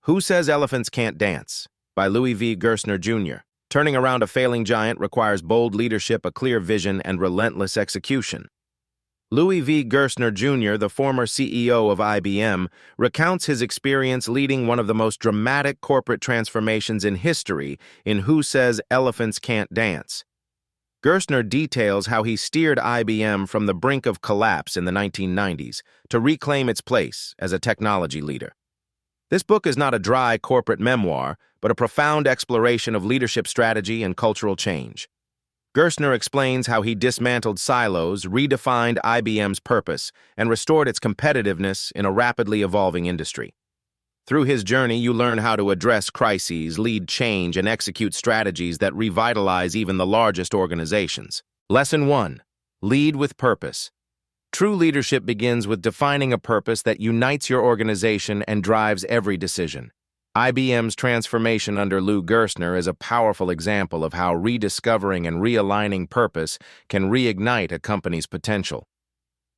Who Says Elephants Can't Dance? By Louis V. Gerstner, Jr. Turning around a failing giant requires bold leadership, a clear vision, and relentless execution. Louis V. Gerstner, Jr., the former CEO of IBM, recounts his experience leading one of the most dramatic corporate transformations in history in Who Says Elephants Can't Dance. Gerstner details how he steered IBM from the brink of collapse in the 1990s to reclaim its place as a technology leader. This book is not a dry corporate memoir, but a profound exploration of leadership strategy and cultural change. Gerstner explains how he dismantled silos, redefined IBM's purpose, and restored its competitiveness in a rapidly evolving industry. Through his journey, you learn how to address crises, lead change, and execute strategies that revitalize even the largest organizations. Lesson 1. Lead with purpose. True leadership begins with defining a purpose that unites your organization and drives every decision. IBM's transformation under Lou Gerstner is a powerful example of how rediscovering and realigning purpose can reignite a company's potential.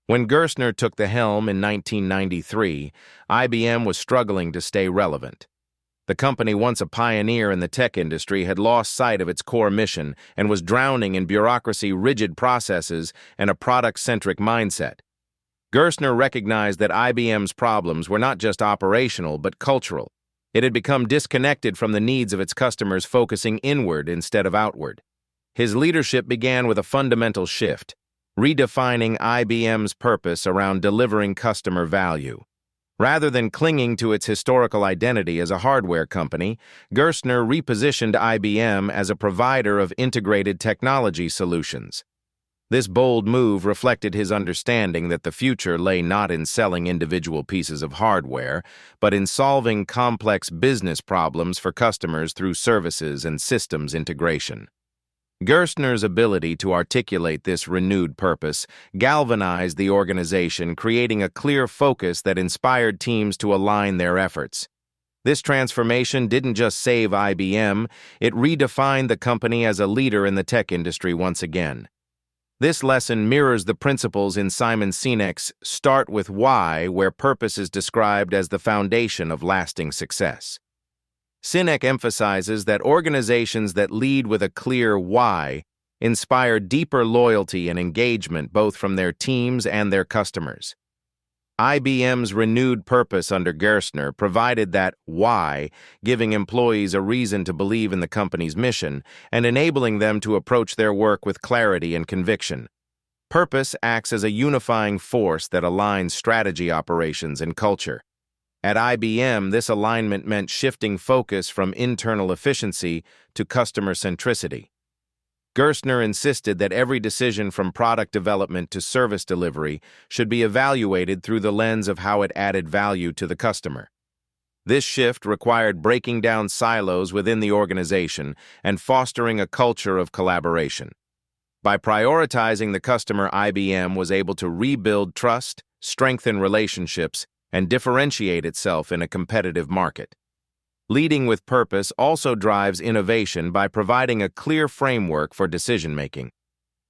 When Gerstner took the helm in 1993, IBM was struggling to stay relevant. The company, once a pioneer in the tech industry, had lost sight of its core mission and was drowning in bureaucracy, rigid processes, and a product-centric mindset. Gerstner recognized that IBM's problems were not just operational but cultural. It had become disconnected from the needs of its customers, focusing inward instead of outward. His leadership began with a fundamental shift, redefining IBM's purpose around delivering customer value. Rather than clinging to its historical identity as a hardware company, Gerstner repositioned IBM as a provider of integrated technology solutions. This bold move reflected his understanding that the future lay not in selling individual pieces of hardware, but in solving complex business problems for customers through services and systems integration. Gerstner's ability to articulate this renewed purpose galvanized the organization, creating a clear focus that inspired teams to align their efforts. This transformation didn't just save IBM, it redefined the company as a leader in the tech industry once again. This lesson mirrors the principles in Simon Sinek's Start with Why, where purpose is described as the foundation of lasting success. Sinek emphasizes that organizations that lead with a clear why inspire deeper loyalty and engagement both from their teams and their customers. IBM's renewed purpose under Gerstner provided that why, giving employees a reason to believe in the company's mission and enabling them to approach their work with clarity and conviction. Purpose acts as a unifying force that aligns strategy, operations, and culture. At IBM, this alignment meant shifting focus from internal efficiency to customer centricity. Gerstner insisted that every decision from product development to service delivery should be evaluated through the lens of how it added value to the customer. This shift required breaking down silos within the organization and fostering a culture of collaboration. By prioritizing the customer, IBM was able to rebuild trust, strengthen relationships, and differentiate itself in a competitive market. Leading with purpose also drives innovation by providing a clear framework for decision-making.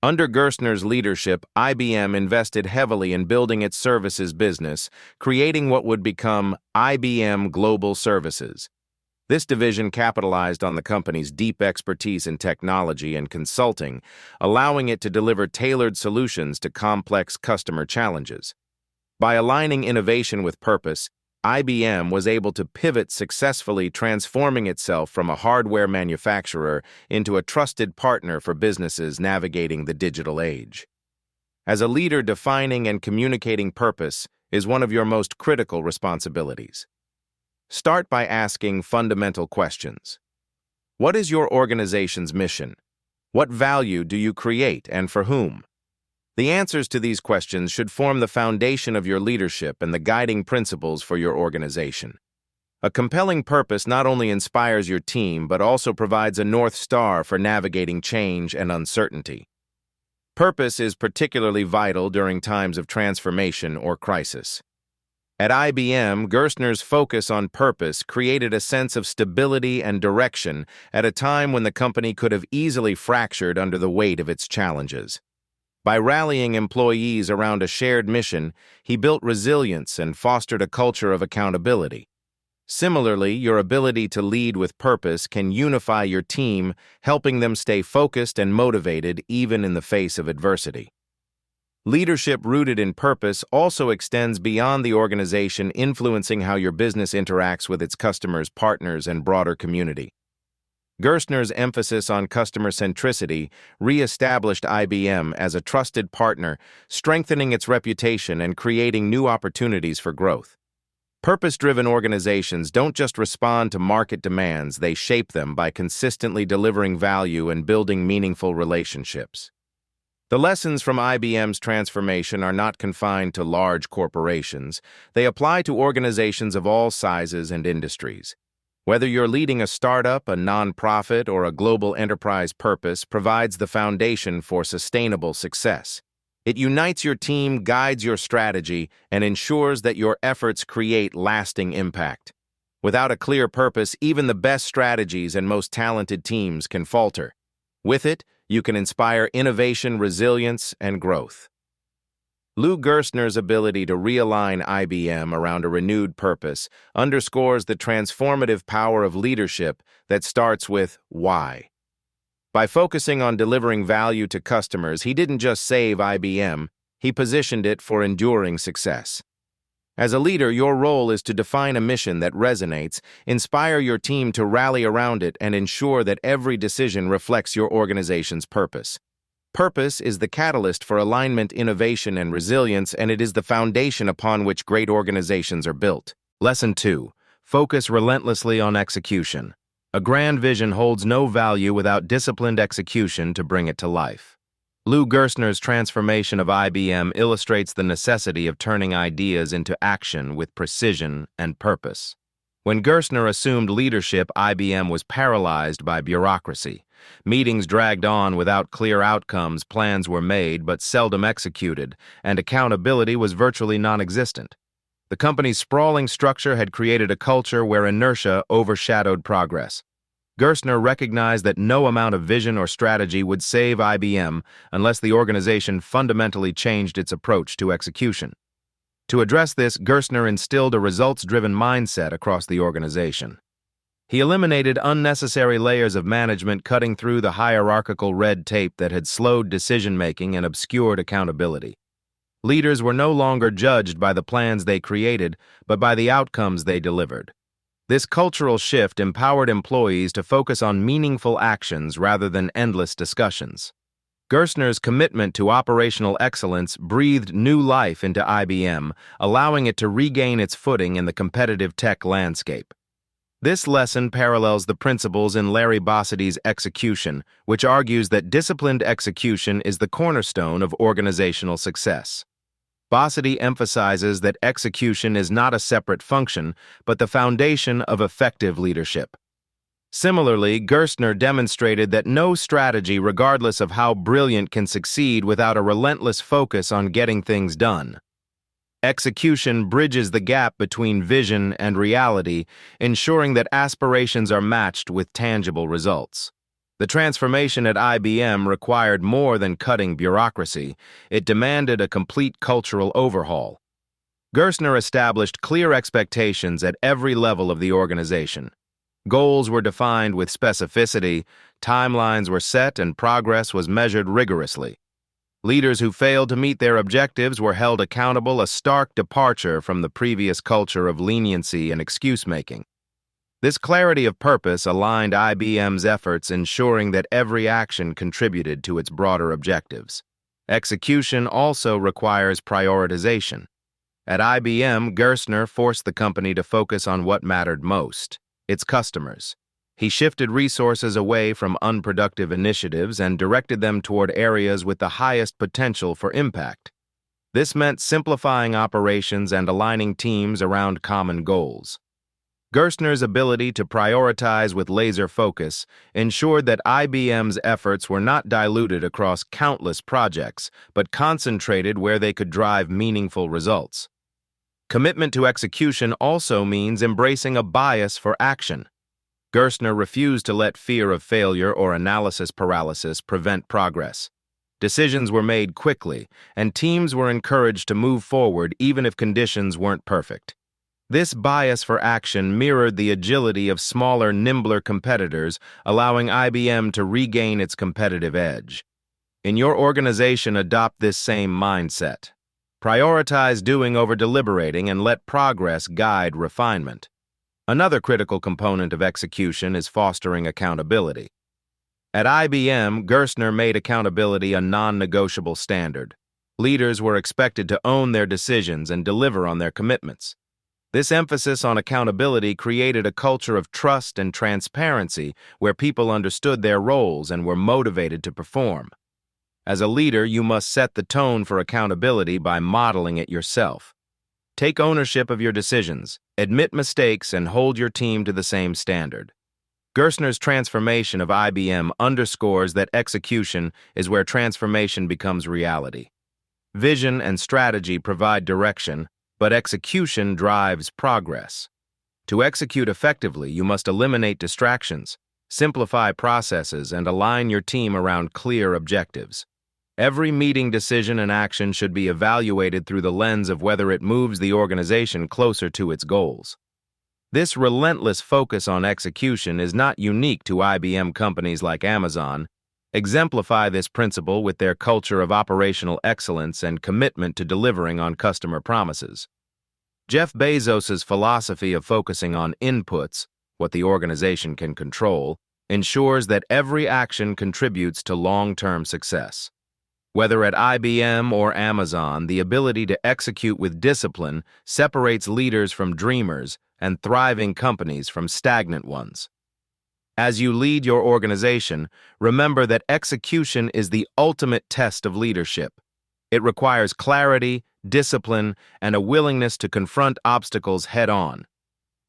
Under Gerstner's leadership, IBM invested heavily in building its services business, creating what would become IBM Global Services. This division capitalized on the company's deep expertise in technology and consulting, allowing it to deliver tailored solutions to complex customer challenges. By aligning innovation with purpose, IBM was able to pivot successfully, transforming itself from a hardware manufacturer into a trusted partner for businesses navigating the digital age. As a leader, defining and communicating purpose is one of your most critical responsibilities. Start by asking fundamental questions. What is your organization's mission? What value do you create and for whom? The answers to these questions should form the foundation of your leadership and the guiding principles for your organization. A compelling purpose not only inspires your team, but also provides a North Star for navigating change and uncertainty. Purpose is particularly vital during times of transformation or crisis. At IBM, Gerstner's focus on purpose created a sense of stability and direction at a time when the company could have easily fractured under the weight of its challenges. By rallying employees around a shared mission, he built resilience and fostered a culture of accountability. Similarly, your ability to lead with purpose can unify your team, helping them stay focused and motivated even in the face of adversity. Leadership rooted in purpose also extends beyond the organization, influencing how your business interacts with its customers, partners, and broader community. Gerstner's emphasis on customer centricity re-established IBM as a trusted partner, strengthening its reputation and creating new opportunities for growth. Purpose-driven organizations don't just respond to market demands, they shape them by consistently delivering value and building meaningful relationships. The lessons from IBM's transformation are not confined to large corporations. They apply to organizations of all sizes and industries. Whether you're leading a startup, a nonprofit, or a global enterprise, purpose provides the foundation for sustainable success. It unites your team, guides your strategy, and ensures that your efforts create lasting impact. Without a clear purpose, even the best strategies and most talented teams can falter. With it, you can inspire innovation, resilience, and growth. Lou Gerstner's ability to realign IBM around a renewed purpose underscores the transformative power of leadership that starts with why. By focusing on delivering value to customers, he didn't just save IBM, he positioned it for enduring success. As a leader, your role is to define a mission that resonates, inspire your team to rally around it, and ensure that every decision reflects your organization's purpose. Purpose is the catalyst for alignment, innovation, and resilience, and it is the foundation upon which great organizations are built. Lesson 2. Focus relentlessly on execution. A grand vision holds no value without disciplined execution to bring it to life. Lou Gerstner's transformation of IBM illustrates the necessity of turning ideas into action with precision and purpose. When Gerstner assumed leadership, IBM was paralyzed by bureaucracy. Meetings dragged on without clear outcomes, plans were made but seldom executed, and accountability was virtually non-existent. The company's sprawling structure had created a culture where inertia overshadowed progress. Gerstner recognized that no amount of vision or strategy would save IBM unless the organization fundamentally changed its approach to execution. To address this, Gerstner instilled a results-driven mindset across the organization. He eliminated unnecessary layers of management, cutting through the hierarchical red tape that had slowed decision-making and obscured accountability. Leaders were no longer judged by the plans they created, but by the outcomes they delivered. This cultural shift empowered employees to focus on meaningful actions rather than endless discussions. Gerstner's commitment to operational excellence breathed new life into IBM, allowing it to regain its footing in the competitive tech landscape. This lesson parallels the principles in Larry Bossidy's Execution, which argues that disciplined execution is the cornerstone of organizational success. Bossidy emphasizes that execution is not a separate function, but the foundation of effective leadership. Similarly, Gerstner demonstrated that no strategy, regardless of how brilliant, can succeed without a relentless focus on getting things done. Execution bridges the gap between vision and reality, ensuring that aspirations are matched with tangible results. The transformation at IBM required more than cutting bureaucracy. It demanded a complete cultural overhaul. Gerstner established clear expectations at every level of the organization. Goals were defined with specificity, timelines were set, and progress was measured rigorously. Leaders who failed to meet their objectives were held accountable, a stark departure from the previous culture of leniency and excuse-making. This clarity of purpose aligned IBM's efforts, ensuring that every action contributed to its broader objectives. Execution also requires prioritization. At IBM, Gerstner forced the company to focus on what mattered most: its customers. He shifted resources away from unproductive initiatives and directed them toward areas with the highest potential for impact. This meant simplifying operations and aligning teams around common goals. Gerstner's ability to prioritize with laser focus ensured that IBM's efforts were not diluted across countless projects, but concentrated where they could drive meaningful results. Commitment to execution also means embracing a bias for action. Gerstner refused to let fear of failure or analysis paralysis prevent progress. Decisions were made quickly, and teams were encouraged to move forward even if conditions weren't perfect. This bias for action mirrored the agility of smaller, nimbler competitors, allowing IBM to regain its competitive edge. In your organization, adopt this same mindset. Prioritize doing over deliberating and let progress guide refinement. Another critical component of execution is fostering accountability. At IBM, Gerstner made accountability a non-negotiable standard. Leaders were expected to own their decisions and deliver on their commitments. This emphasis on accountability created a culture of trust and transparency where people understood their roles and were motivated to perform. As a leader, you must set the tone for accountability by modeling it yourself. Take ownership of your decisions, admit mistakes, and hold your team to the same standard. Gerstner's transformation of IBM underscores that execution is where transformation becomes reality. Vision and strategy provide direction, but execution drives progress. To execute effectively, you must eliminate distractions, simplify processes, and align your team around clear objectives. Every meeting, decision, and action should be evaluated through the lens of whether it moves the organization closer to its goals. This relentless focus on execution is not unique to IBM. Companies like Amazon exemplify this principle with their culture of operational excellence and commitment to delivering on customer promises. Jeff Bezos's philosophy of focusing on inputs, what the organization can control, ensures that every action contributes to long-term success. Whether at IBM or Amazon, the ability to execute with discipline separates leaders from dreamers and thriving companies from stagnant ones. As you lead your organization, remember that execution is the ultimate test of leadership. It requires clarity, discipline, and a willingness to confront obstacles head-on.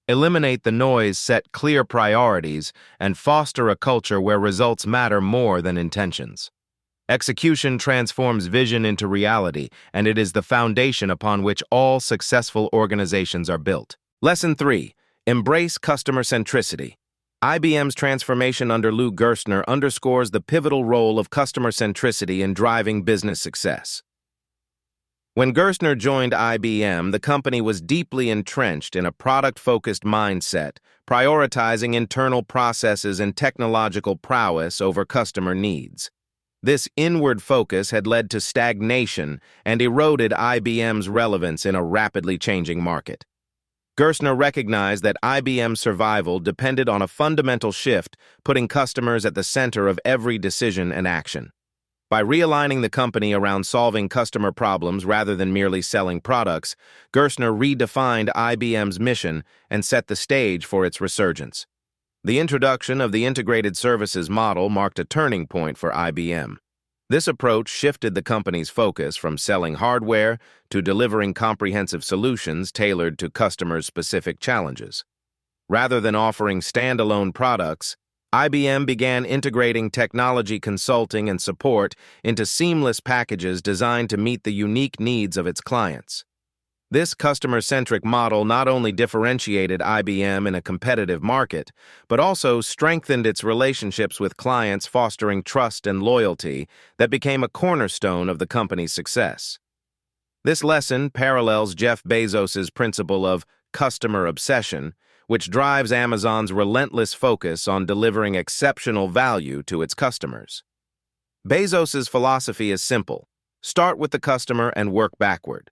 Eliminate the noise, set clear priorities, and foster a culture where results matter more than intentions. Execution transforms vision into reality, and it is the foundation upon which all successful organizations are built. Lesson 3. Embrace customer centricity. IBM's transformation under Lou Gerstner underscores the pivotal role of customer centricity in driving business success. When Gerstner joined IBM, the company was deeply entrenched in a product-focused mindset, prioritizing internal processes and technological prowess over customer needs. This inward focus had led to stagnation and eroded IBM's relevance in a rapidly changing market. Gerstner recognized that IBM's survival depended on a fundamental shift, putting customers at the center of every decision and action. By realigning the company around solving customer problems rather than merely selling products, Gerstner redefined IBM's mission and set the stage for its resurgence. The introduction of the integrated services model marked a turning point for IBM. This approach shifted the company's focus from selling hardware to delivering comprehensive solutions tailored to customers' specific challenges. Rather than offering standalone products, IBM began integrating technology consulting and support into seamless packages designed to meet the unique needs of its clients. This customer-centric model not only differentiated IBM in a competitive market, but also strengthened its relationships with clients, fostering trust and loyalty that became a cornerstone of the company's success. This lesson parallels Jeff Bezos's principle of customer obsession, which drives Amazon's relentless focus on delivering exceptional value to its customers. Bezos's philosophy is simple: start with the customer and work backward.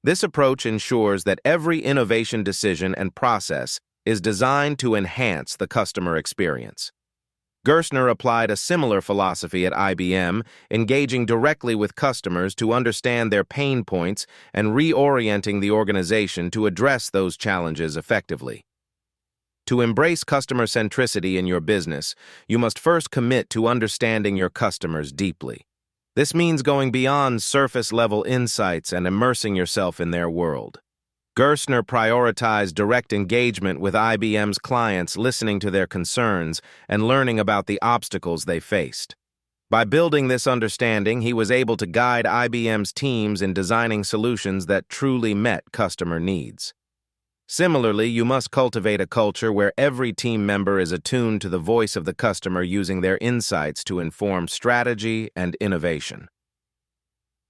This approach ensures that every innovation decision and process is designed to enhance the customer experience. Gerstner applied a similar philosophy at IBM, engaging directly with customers to understand their pain points and reorienting the organization to address those challenges effectively. To embrace customer centricity in your business, you must first commit to understanding your customers deeply. This means going beyond surface-level insights and immersing yourself in their world. Gerstner prioritized direct engagement with IBM's clients, listening to their concerns and learning about the obstacles they faced. By building this understanding, he was able to guide IBM's teams in designing solutions that truly met customer needs. Similarly, you must cultivate a culture where every team member is attuned to the voice of the customer, using their insights to inform strategy and innovation.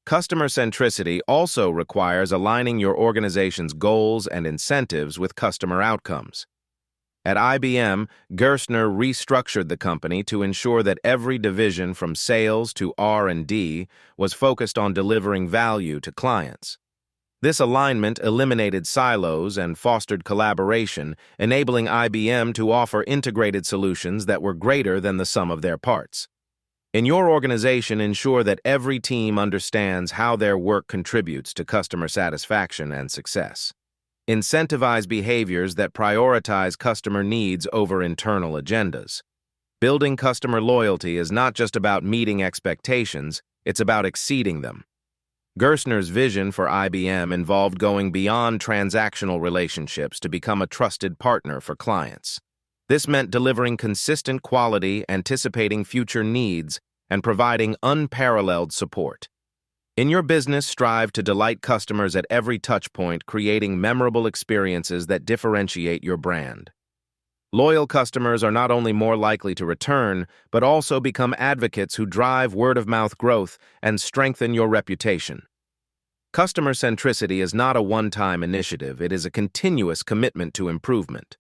Customer centricity also requires aligning your organization's goals and incentives with customer outcomes. At IBM, Gerstner restructured the company to ensure that every division from sales to R&D was focused on delivering value to clients. This alignment eliminated silos and fostered collaboration, enabling IBM to offer integrated solutions that were greater than the sum of their parts. In your organization, ensure that every team understands how their work contributes to customer satisfaction and success. Incentivize behaviors that prioritize customer needs over internal agendas. Building customer loyalty is not just about meeting expectations, it's about exceeding them. Gerstner's vision for IBM involved going beyond transactional relationships to become a trusted partner for clients. This meant delivering consistent quality, anticipating future needs, and providing unparalleled support. In your business, strive to delight customers at every touchpoint, creating memorable experiences that differentiate your brand. Loyal customers are not only more likely to return, but also become advocates who drive word-of-mouth growth and strengthen your reputation. Customer centricity is not a one-time initiative, it is a continuous commitment to improvement.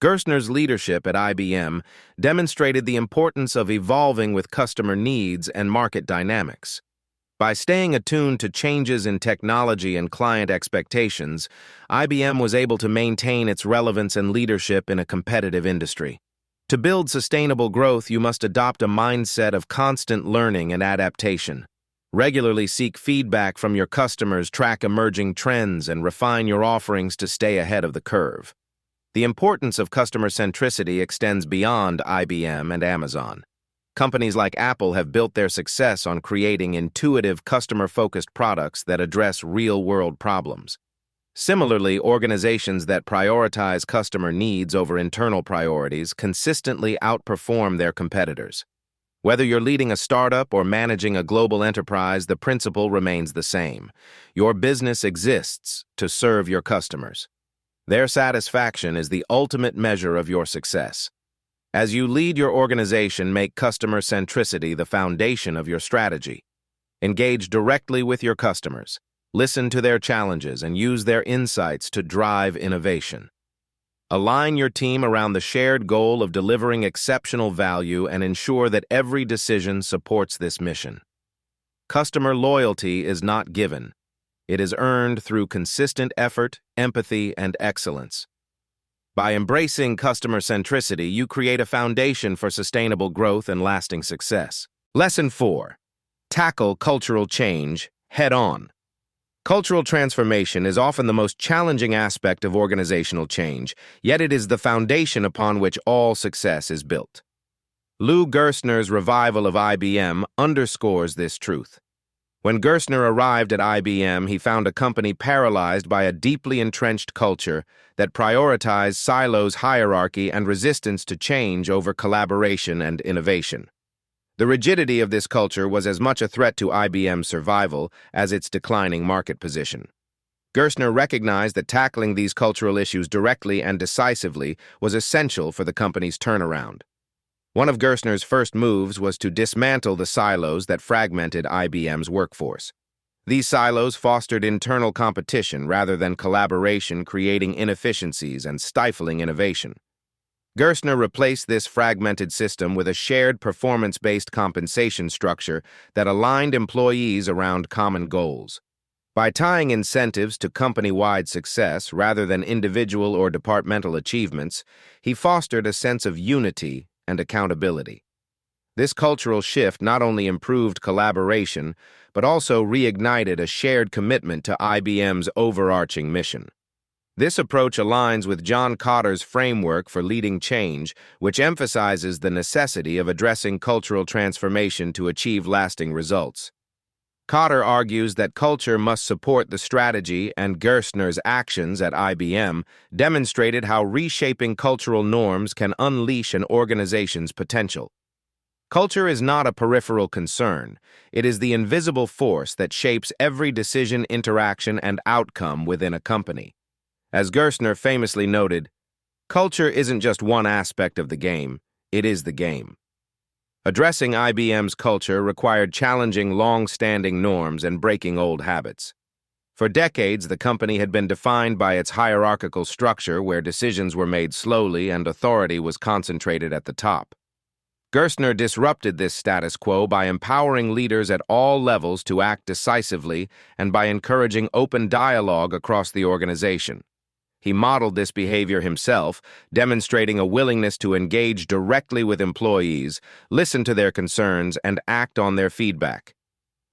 Gerstner's leadership at IBM demonstrated the importance of evolving with customer needs and market dynamics. By staying attuned to changes in technology and client expectations, IBM was able to maintain its relevance and leadership in a competitive industry. To build sustainable growth, you must adopt a mindset of constant learning and adaptation. Regularly seek feedback from your customers, track emerging trends, and refine your offerings to stay ahead of the curve. The importance of customer centricity extends beyond IBM and Amazon. Companies like Apple have built their success on creating intuitive, customer-focused products that address real-world problems. Similarly, organizations that prioritize customer needs over internal priorities consistently outperform their competitors. Whether you're leading a startup or managing a global enterprise, the principle remains the same. Your business exists to serve your customers. Their satisfaction is the ultimate measure of your success. As you lead your organization, make customer centricity the foundation of your strategy. Engage directly with your customers, listen to their challenges, and use their insights to drive innovation. Align your team around the shared goal of delivering exceptional value and ensure that every decision supports this mission. Customer loyalty is not given. It is earned through consistent effort, empathy, and excellence. By embracing customer centricity, you create a foundation for sustainable growth and lasting success. Lesson 4. Tackle cultural change head-on. Cultural transformation is often the most challenging aspect of organizational change, yet it is the foundation upon which all success is built. Lou Gerstner's revival of IBM underscores this truth. When Gerstner arrived at IBM, he found a company paralyzed by a deeply entrenched culture that prioritized silos, hierarchy, and resistance to change over collaboration and innovation. The rigidity of this culture was as much a threat to IBM's survival as its declining market position. Gerstner recognized that tackling these cultural issues directly and decisively was essential for the company's turnaround. One of Gerstner's first moves was to dismantle the silos that fragmented IBM's workforce. These silos fostered internal competition rather than collaboration, creating inefficiencies and stifling innovation. Gerstner replaced this fragmented system with a shared performance-based compensation structure that aligned employees around common goals. By tying incentives to company-wide success rather than individual or departmental achievements, he fostered a sense of unity and accountability. This cultural shift not only improved collaboration, but also reignited a shared commitment to IBM's overarching mission. This approach aligns with John Kotter's framework for leading change, which emphasizes the necessity of addressing cultural transformation to achieve lasting results. Cotter argues that culture must support the strategy, and Gerstner's actions at IBM demonstrated how reshaping cultural norms can unleash an organization's potential. Culture is not a peripheral concern. It is the invisible force that shapes every decision, interaction, and outcome within a company. As Gerstner famously noted, culture isn't just one aspect of the game, it is the game. Addressing IBM's culture required challenging long-standing norms and breaking old habits. For decades, the company had been defined by its hierarchical structure where decisions were made slowly and authority was concentrated at the top. Gerstner disrupted this status quo by empowering leaders at all levels to act decisively and by encouraging open dialogue across the organization. He modeled this behavior himself, demonstrating a willingness to engage directly with employees, listen to their concerns, and act on their feedback.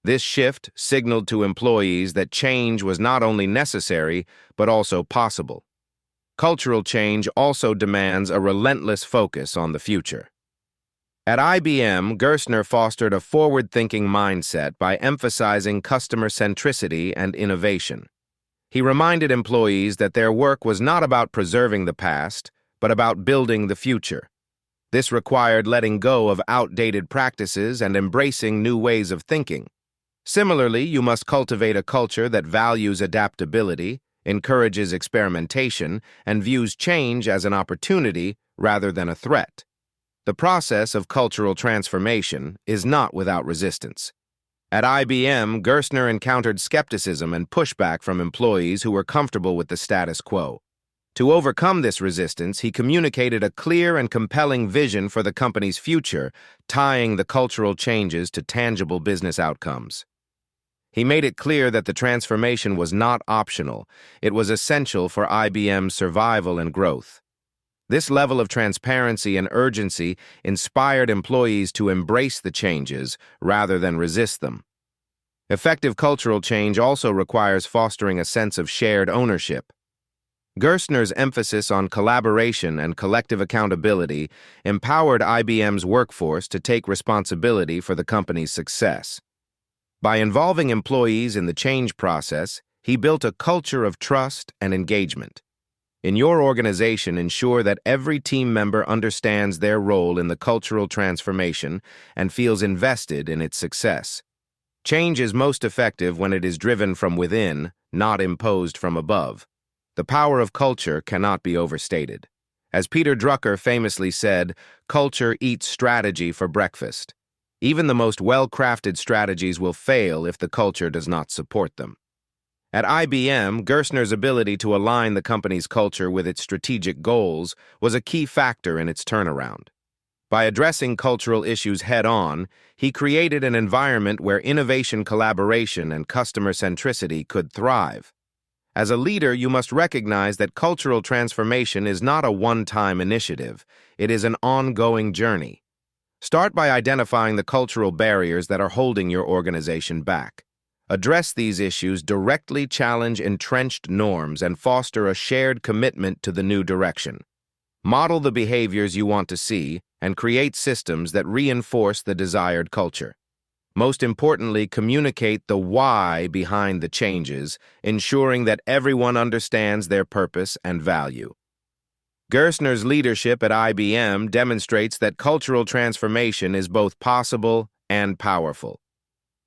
This shift signaled to employees that change was not only necessary, but also possible. Cultural change also demands a relentless focus on the future. At IBM, Gerstner fostered a forward-thinking mindset by emphasizing customer centricity and innovation. He reminded employees that their work was not about preserving the past, but about building the future. This required letting go of outdated practices and embracing new ways of thinking. Similarly, you must cultivate a culture that values adaptability, encourages experimentation, and views change as an opportunity rather than a threat. The process of cultural transformation is not without resistance. At IBM, Gerstner encountered skepticism and pushback from employees who were comfortable with the status quo. To overcome this resistance, he communicated a clear and compelling vision for the company's future, tying the cultural changes to tangible business outcomes. He made it clear that the transformation was not optional. It was essential for IBM's survival and growth. This level of transparency and urgency inspired employees to embrace the changes rather than resist them. Effective cultural change also requires fostering a sense of shared ownership. Gerstner's emphasis on collaboration and collective accountability empowered IBM's workforce to take responsibility for the company's success. By involving employees in the change process, he built a culture of trust and engagement. In your organization, ensure that every team member understands their role in the cultural transformation and feels invested in its success. Change is most effective when it is driven from within, not imposed from above. The power of culture cannot be overstated. As Peter Drucker famously said, culture eats strategy for breakfast. Even the most well-crafted strategies will fail if the culture does not support them. At IBM, Gerstner's ability to align the company's culture with its strategic goals was a key factor in its turnaround. By addressing cultural issues head-on, he created an environment where innovation, collaboration, and customer centricity could thrive. As a leader, you must recognize that cultural transformation is not a one-time initiative. It is an ongoing journey. Start by identifying the cultural barriers that are holding your organization back. Address these issues, directly challenge entrenched norms, and foster a shared commitment to the new direction. Model the behaviors you want to see and create systems that reinforce the desired culture. Most importantly, communicate the why behind the changes, ensuring that everyone understands their purpose and value. Gerstner's leadership at IBM demonstrates that cultural transformation is both possible and powerful.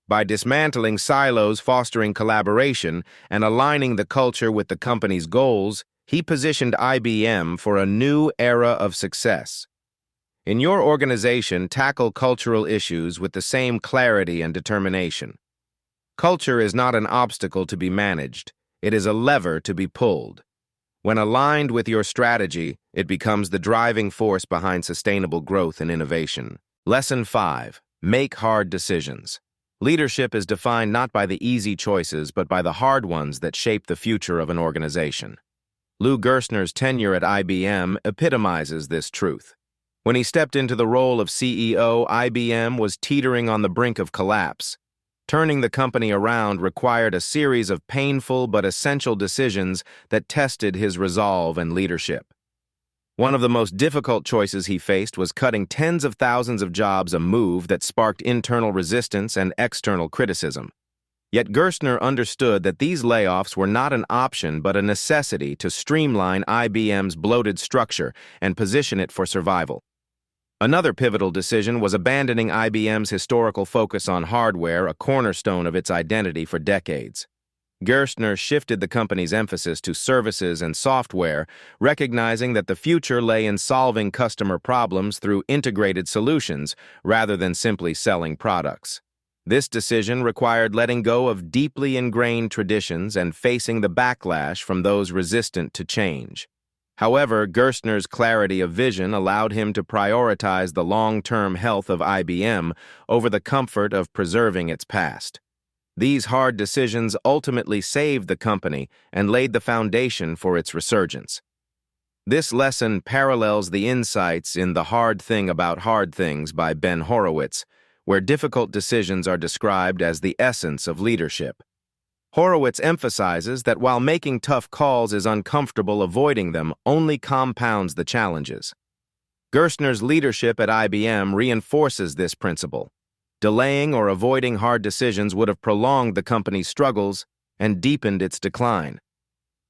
By dismantling silos, fostering collaboration, and aligning the culture with the company's goals, he positioned IBM for a new era of success. In your organization, tackle cultural issues with the same clarity and determination. Culture is not an obstacle to be managed. It is a lever to be pulled. When aligned with your strategy, it becomes the driving force behind sustainable growth and innovation. Lesson 5. Make hard decisions. Leadership is defined not by the easy choices, but by the hard ones that shape the future of an organization. Lou Gerstner's tenure at IBM epitomizes this truth. When he stepped into the role of CEO, IBM was teetering on the brink of collapse. Turning the company around required a series of painful but essential decisions that tested his resolve and leadership. One of the most difficult choices he faced was cutting tens of thousands of jobs, a move that sparked internal resistance and external criticism. Yet Gerstner understood that these layoffs were not an option but a necessity to streamline IBM's bloated structure and position it for survival. Another pivotal decision was abandoning IBM's historical focus on hardware, a cornerstone of its identity for decades. Gerstner shifted the company's emphasis to services and software, recognizing that the future lay in solving customer problems through integrated solutions rather than simply selling products. This decision required letting go of deeply ingrained traditions and facing the backlash from those resistant to change. However, Gerstner's clarity of vision allowed him to prioritize the long-term health of IBM over the comfort of preserving its past. These hard decisions ultimately saved the company and laid the foundation for its resurgence. This lesson parallels the insights in The Hard Thing About Hard Things by Ben Horowitz, where difficult decisions are described as the essence of leadership. Horowitz emphasizes that while making tough calls is uncomfortable, avoiding them only compounds the challenges. Gerstner's leadership at IBM reinforces this principle. Delaying or avoiding hard decisions would have prolonged the company's struggles and deepened its decline.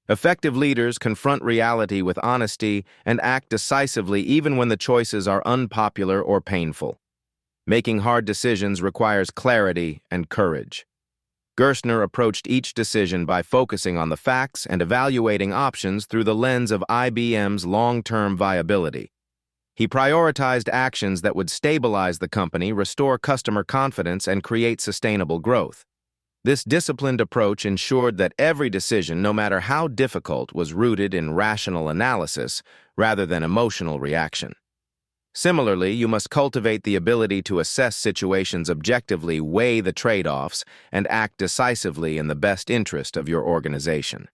Effective leaders confront reality with honesty and act decisively even when the choices are unpopular or painful. Making hard decisions requires clarity and courage. Gerstner approached each decision by focusing on the facts and evaluating options through the lens of IBM's long-term viability. He prioritized actions that would stabilize the company, restore customer confidence, and create sustainable growth. This disciplined approach ensured that every decision, no matter how difficult, was rooted in rational analysis rather than emotional reaction. Similarly, you must cultivate the ability to assess situations objectively, weigh the trade-offs, and act decisively in the best interest of your organization.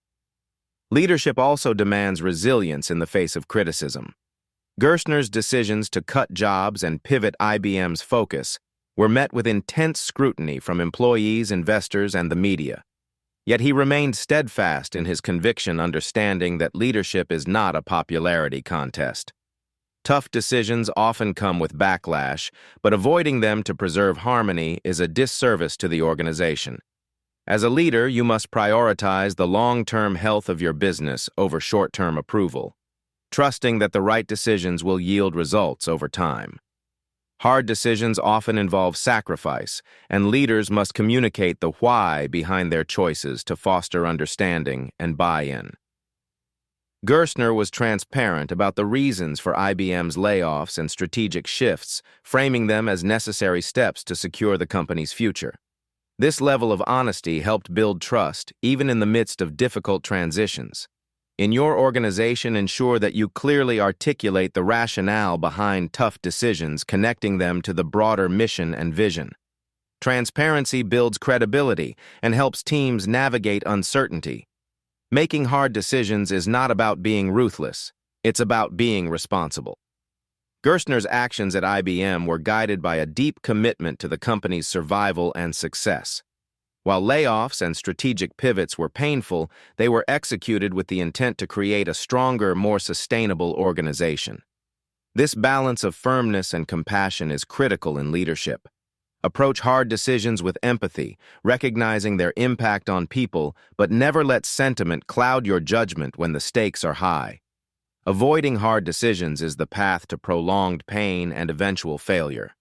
Leadership also demands resilience in the face of criticism. Gerstner's decisions to cut jobs and pivot IBM's focus were met with intense scrutiny from employees, investors, and the media. Yet he remained steadfast in his conviction, understanding that leadership is not a popularity contest. Tough decisions often come with backlash, but avoiding them to preserve harmony is a disservice to the organization. As a leader, you must prioritize the long-term health of your business over short-term approval, trusting that the right decisions will yield results over time. Hard decisions often involve sacrifice, and leaders must communicate the why behind their choices to foster understanding and buy-in. Gerstner was transparent about the reasons for IBM's layoffs and strategic shifts, framing them as necessary steps to secure the company's future. This level of honesty helped build trust, even in the midst of difficult transitions. In your organization, ensure that you clearly articulate the rationale behind tough decisions, connecting them to the broader mission and vision. Transparency builds credibility and helps teams navigate uncertainty. Making hard decisions is not about being ruthless, it's about being responsible. Gerstner's actions at IBM were guided by a deep commitment to the company's survival and success. While layoffs and strategic pivots were painful, they were executed with the intent to create a stronger, more sustainable organization. This balance of firmness and compassion is critical in leadership. Approach hard decisions with empathy, recognizing their impact on people, but never let sentiment cloud your judgment when the stakes are high. Avoiding hard decisions is the path to prolonged pain and eventual failure.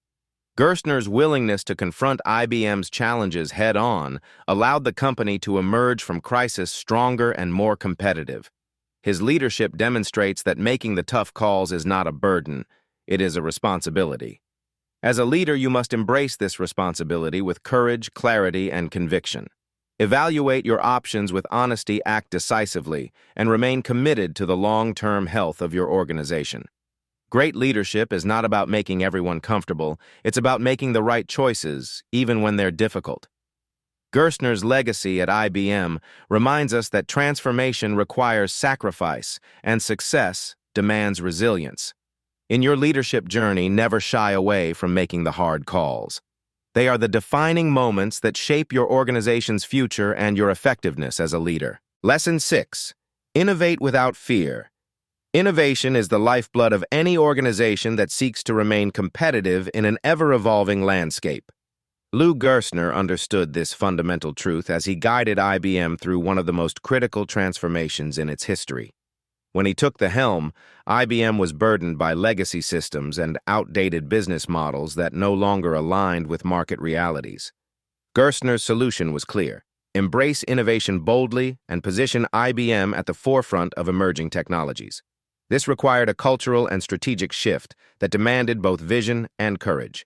Gerstner's willingness to confront IBM's challenges head-on allowed the company to emerge from crisis stronger and more competitive. His leadership demonstrates that making the tough calls is not a burden, it is a responsibility. As a leader, you must embrace this responsibility with courage, clarity, and conviction. Evaluate your options with honesty, act decisively, and remain committed to the long-term health of your organization. Great leadership is not about making everyone comfortable, it's about making the right choices, even when they're difficult. Gerstner's legacy at IBM reminds us that transformation requires sacrifice, and success demands resilience. In your leadership journey, never shy away from making the hard calls. They are the defining moments that shape your organization's future and your effectiveness as a leader. Lesson 6. Innovate without fear. Innovation is the lifeblood of any organization that seeks to remain competitive in an ever-evolving landscape. Lou Gerstner understood this fundamental truth as he guided IBM through one of the most critical transformations in its history. When he took the helm, IBM was burdened by legacy systems and outdated business models that no longer aligned with market realities. Gerstner's solution was clear: embrace innovation boldly, and position IBM at the forefront of emerging technologies. This required a cultural and strategic shift that demanded both vision and courage.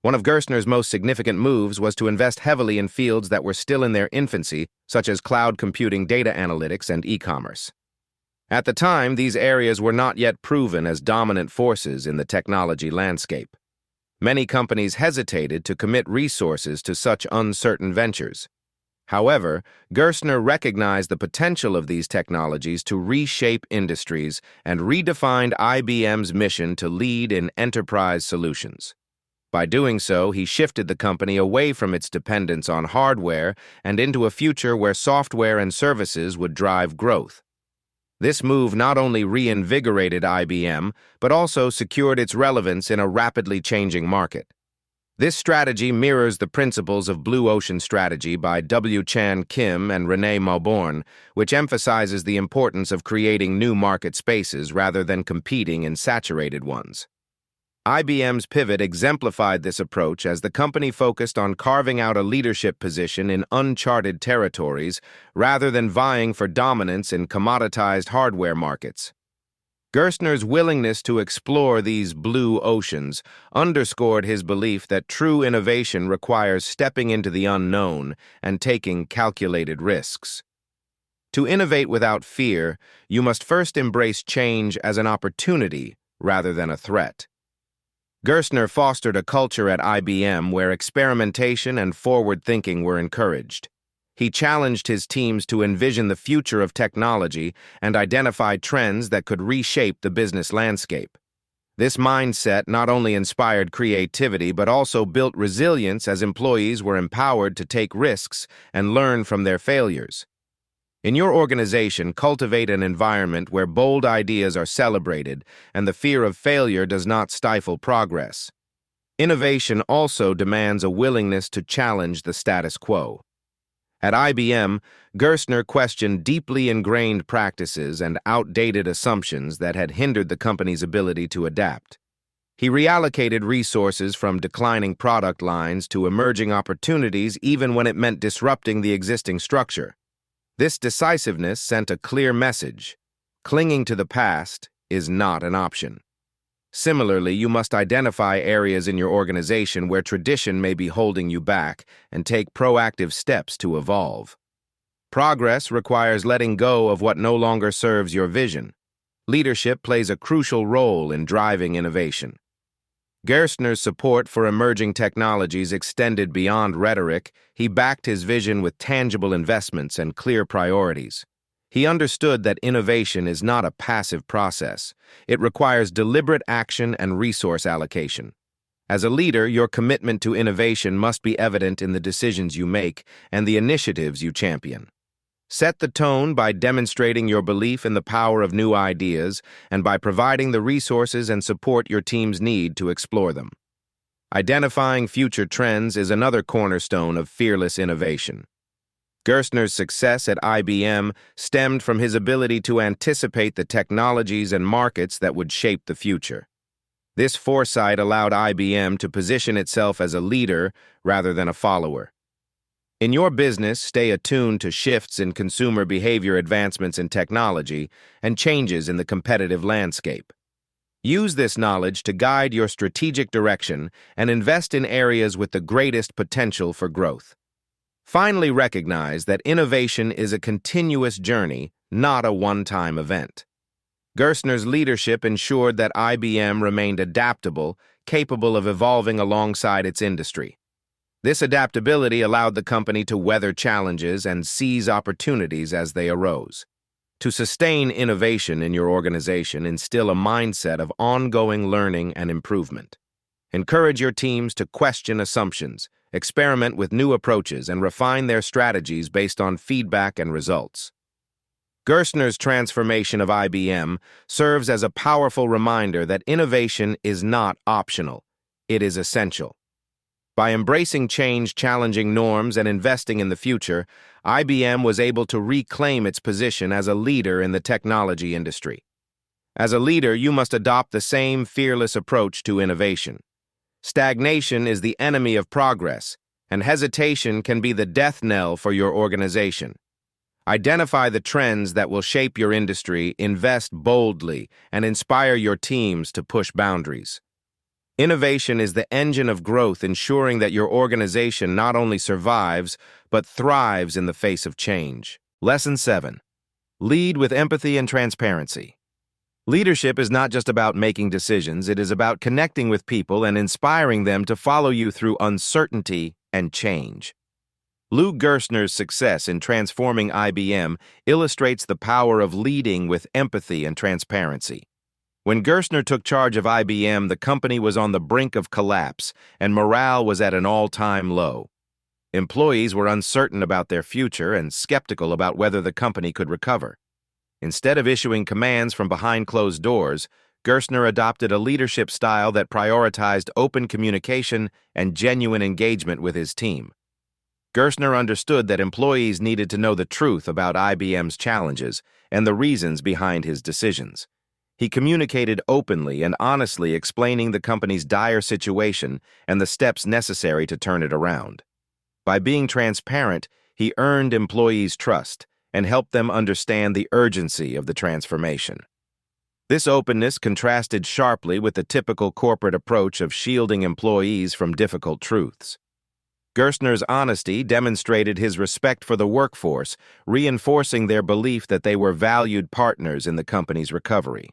One of Gerstner's most significant moves was to invest heavily in fields that were still in their infancy, such as cloud computing, data analytics, and e-commerce. At the time, these areas were not yet proven as dominant forces in the technology landscape. Many companies hesitated to commit resources to such uncertain ventures. However, Gerstner recognized the potential of these technologies to reshape industries and redefined IBM's mission to lead in enterprise solutions. By doing so, he shifted the company away from its dependence on hardware and into a future where software and services would drive growth. This move not only reinvigorated IBM, but also secured its relevance in a rapidly changing market. This strategy mirrors the principles of Blue Ocean Strategy by W. Chan Kim and Renee Mauborgne, which emphasizes the importance of creating new market spaces rather than competing in saturated ones. IBM's pivot exemplified this approach as the company focused on carving out a leadership position in uncharted territories rather than vying for dominance in commoditized hardware markets. Gerstner's willingness to explore these blue oceans underscored his belief that true innovation requires stepping into the unknown and taking calculated risks. To innovate without fear, you must first embrace change as an opportunity rather than a threat. Gerstner fostered a culture at IBM where experimentation and forward thinking were encouraged. He challenged his teams to envision the future of technology and identify trends that could reshape the business landscape. This mindset not only inspired creativity but also built resilience as employees were empowered to take risks and learn from their failures. In your organization, cultivate an environment where bold ideas are celebrated and the fear of failure does not stifle progress. Innovation also demands a willingness to challenge the status quo. At IBM, Gerstner questioned deeply ingrained practices and outdated assumptions that had hindered the company's ability to adapt. He reallocated resources from declining product lines to emerging opportunities even when it meant disrupting the existing structure. This decisiveness sent a clear message: clinging to the past is not an option. Similarly, you must identify areas in your organization where tradition may be holding you back and take proactive steps to evolve. Progress requires letting go of what no longer serves your vision. Leadership plays a crucial role in driving innovation. Gerstner's support for emerging technologies extended beyond rhetoric. He backed his vision with tangible investments and clear priorities. He understood that innovation is not a passive process. It requires deliberate action and resource allocation. As a leader, your commitment to innovation must be evident in the decisions you make and the initiatives you champion. Set the tone by demonstrating your belief in the power of new ideas and by providing the resources and support your teams need to explore them. Identifying future trends is another cornerstone of fearless innovation. Gerstner's success at IBM stemmed from his ability to anticipate the technologies and markets that would shape the future. This foresight allowed IBM to position itself as a leader rather than a follower. In your business, stay attuned to shifts in consumer behavior, advancements in technology, and changes in the competitive landscape. Use this knowledge to guide your strategic direction and invest in areas with the greatest potential for growth. Finally, recognize that innovation is a continuous journey, not a one-time event. Gerstner's leadership ensured that IBM remained adaptable, capable of evolving alongside its industry. This adaptability allowed the company to weather challenges and seize opportunities as they arose. To sustain innovation in your organization, instill a mindset of ongoing learning and improvement. Encourage your teams to question assumptions, experiment with new approaches, and refine their strategies based on feedback and results. Gerstner's transformation of IBM serves as a powerful reminder that innovation is not optional, it is essential. By embracing change, challenging norms, and investing in the future, IBM was able to reclaim its position as a leader in the technology industry. As a leader, you must adopt the same fearless approach to innovation. Stagnation is the enemy of progress, and hesitation can be the death knell for your organization. Identify the trends that will shape your industry, invest boldly, and inspire your teams to push boundaries. Innovation is the engine of growth, ensuring that your organization not only survives, but thrives in the face of change. Lesson 7. Lead with empathy and transparency. Leadership is not just about making decisions, it is about connecting with people and inspiring them to follow you through uncertainty and change. Lou Gerstner's success in transforming IBM illustrates the power of leading with empathy and transparency. When Gerstner took charge of IBM, the company was on the brink of collapse, and morale was at an all-time low. Employees were uncertain about their future and skeptical about whether the company could recover. Instead of issuing commands from behind closed doors, Gerstner adopted a leadership style that prioritized open communication and genuine engagement with his team. Gerstner understood that employees needed to know the truth about IBM's challenges and the reasons behind his decisions. He communicated openly and honestly, explaining the company's dire situation and the steps necessary to turn it around. By being transparent, he earned employees' trust and helped them understand the urgency of the transformation. This openness contrasted sharply with the typical corporate approach of shielding employees from difficult truths. Gerstner's honesty demonstrated his respect for the workforce, reinforcing their belief that they were valued partners in the company's recovery.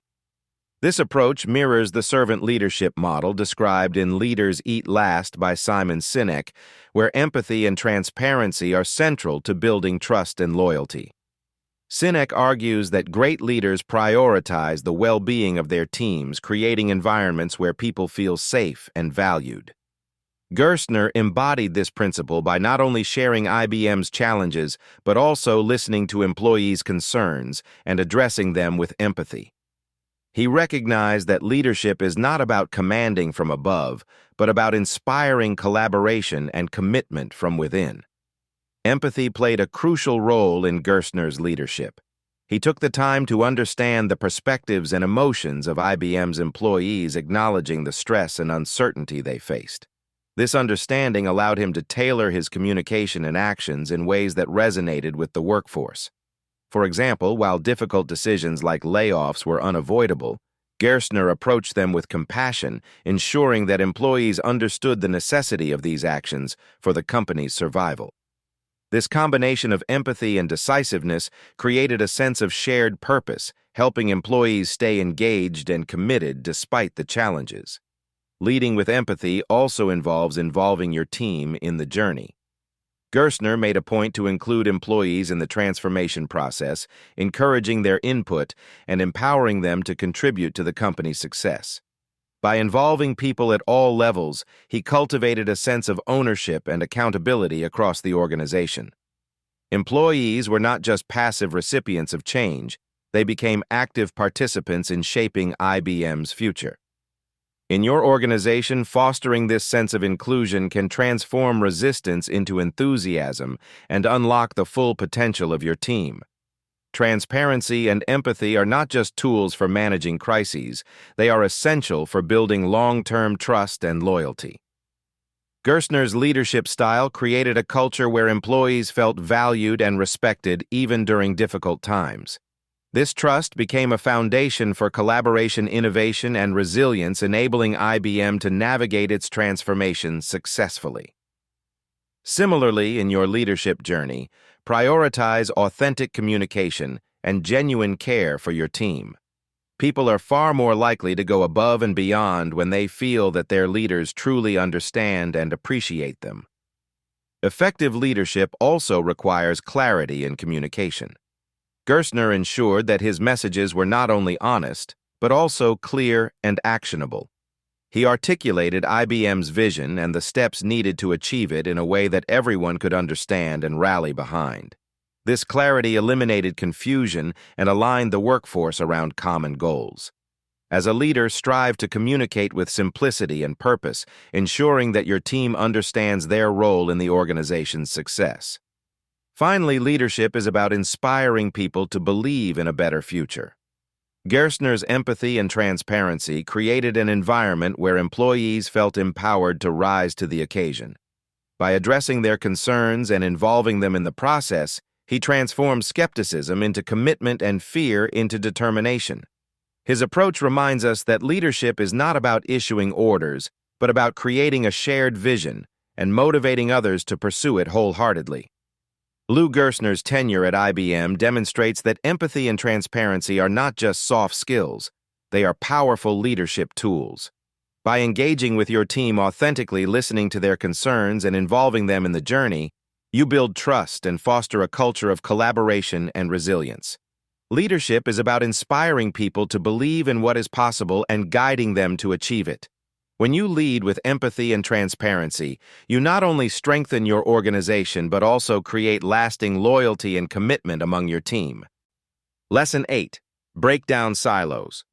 This approach mirrors the servant leadership model described in Leaders Eat Last by Simon Sinek, where empathy and transparency are central to building trust and loyalty. Sinek argues that great leaders prioritize the well-being of their teams, creating environments where people feel safe and valued. Gerstner embodied this principle by not only sharing IBM's challenges, but also listening to employees' concerns and addressing them with empathy. He recognized that leadership is not about commanding from above, but about inspiring collaboration and commitment from within. Empathy played a crucial role in Gerstner's leadership. He took the time to understand the perspectives and emotions of IBM's employees, acknowledging the stress and uncertainty they faced. This understanding allowed him to tailor his communication and actions in ways that resonated with the workforce. For example, while difficult decisions like layoffs were unavoidable, Gerstner approached them with compassion, ensuring that employees understood the necessity of these actions for the company's survival. This combination of empathy and decisiveness created a sense of shared purpose, helping employees stay engaged and committed despite the challenges. Leading with empathy also involves involving your team in the journey. Gerstner made a point to include employees in the transformation process, encouraging their input and empowering them to contribute to the company's success. By involving people at all levels, he cultivated a sense of ownership and accountability across the organization. Employees were not just passive recipients of change, they became active participants in shaping IBM's future. In your organization, fostering this sense of inclusion can transform resistance into enthusiasm and unlock the full potential of your team. Transparency and empathy are not just tools for managing crises, they are essential for building long-term trust and loyalty. Gerstner's leadership style created a culture where employees felt valued and respected even during difficult times. This trust became a foundation for collaboration, innovation, and resilience, enabling IBM to navigate its transformation successfully. Similarly, in your leadership journey, prioritize authentic communication and genuine care for your team. People are far more likely to go above and beyond when they feel that their leaders truly understand and appreciate them. Effective leadership also requires clarity in communication. Gerstner ensured that his messages were not only honest, but also clear and actionable. He articulated IBM's vision and the steps needed to achieve it in a way that everyone could understand and rally behind. This clarity eliminated confusion and aligned the workforce around common goals. As a leader, strive to communicate with simplicity and purpose, ensuring that your team understands their role in the organization's success. Finally, leadership is about inspiring people to believe in a better future. Gerstner's empathy and transparency created an environment where employees felt empowered to rise to the occasion. By addressing their concerns and involving them in the process, he transformed skepticism into commitment and fear into determination. His approach reminds us that leadership is not about issuing orders, but about creating a shared vision and motivating others to pursue it wholeheartedly. Lou Gerstner's tenure at IBM demonstrates that empathy and transparency are not just soft skills, they are powerful leadership tools. By engaging with your team authentically, listening to their concerns and involving them in the journey, you build trust and foster a culture of collaboration and resilience. Leadership is about inspiring people to believe in what is possible and guiding them to achieve it. When you lead with empathy and transparency, you not only strengthen your organization but also create lasting loyalty and commitment among your team. Lesson 8. Break down silos.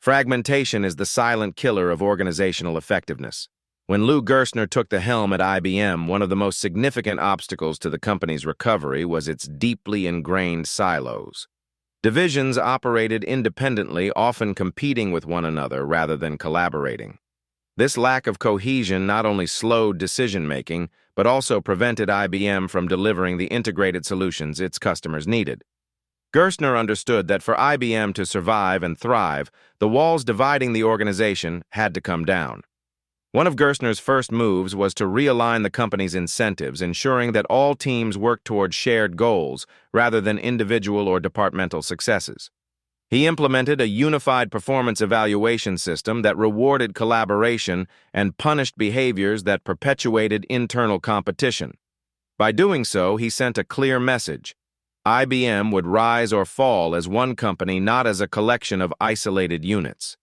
Fragmentation is the silent killer of organizational effectiveness. When Lou Gerstner took the helm at IBM, one of the most significant obstacles to the company's recovery was its deeply ingrained silos. Divisions operated independently, often competing with one another rather than collaborating. This lack of cohesion not only slowed decision-making, but also prevented IBM from delivering the integrated solutions its customers needed. Gerstner understood that for IBM to survive and thrive, the walls dividing the organization had to come down. One of Gerstner's first moves was to realign the company's incentives, ensuring that all teams worked toward shared goals rather than individual or departmental successes. He implemented a unified performance evaluation system that rewarded collaboration and punished behaviors that perpetuated internal competition. By doing so, he sent a clear message. IBM would rise or fall as one company, not as a collection of isolated units.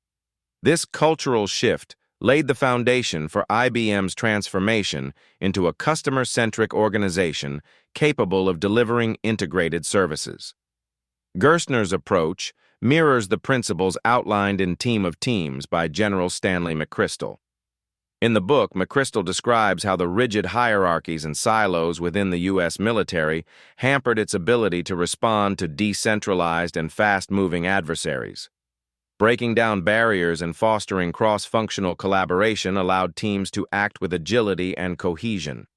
This cultural shift laid the foundation for IBM's transformation into a customer-centric organization capable of delivering integrated services. Gerstner's approach mirrors the principles outlined in Team of Teams by General Stanley McChrystal. In the book, McChrystal describes how the rigid hierarchies and silos within the U.S. military hampered its ability to respond to decentralized and fast-moving adversaries. Breaking down barriers and fostering cross-functional collaboration allowed teams to act with agility and cohesion.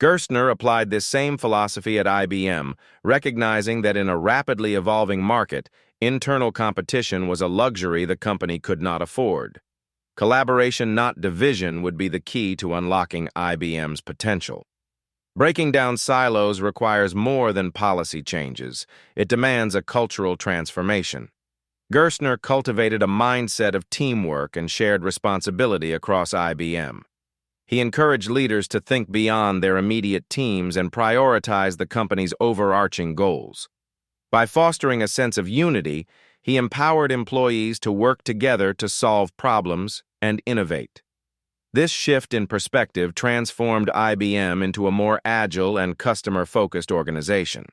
Gerstner applied this same philosophy at IBM, recognizing that in a rapidly evolving market, internal competition was a luxury the company could not afford. Collaboration, not division, would be the key to unlocking IBM's potential. Breaking down silos requires more than policy changes. It demands a cultural transformation. Gerstner cultivated a mindset of teamwork and shared responsibility across IBM. He encouraged leaders to think beyond their immediate teams and prioritize the company's overarching goals. By fostering a sense of unity, he empowered employees to work together to solve problems and innovate. This shift in perspective transformed IBM into a more agile and customer-focused organization.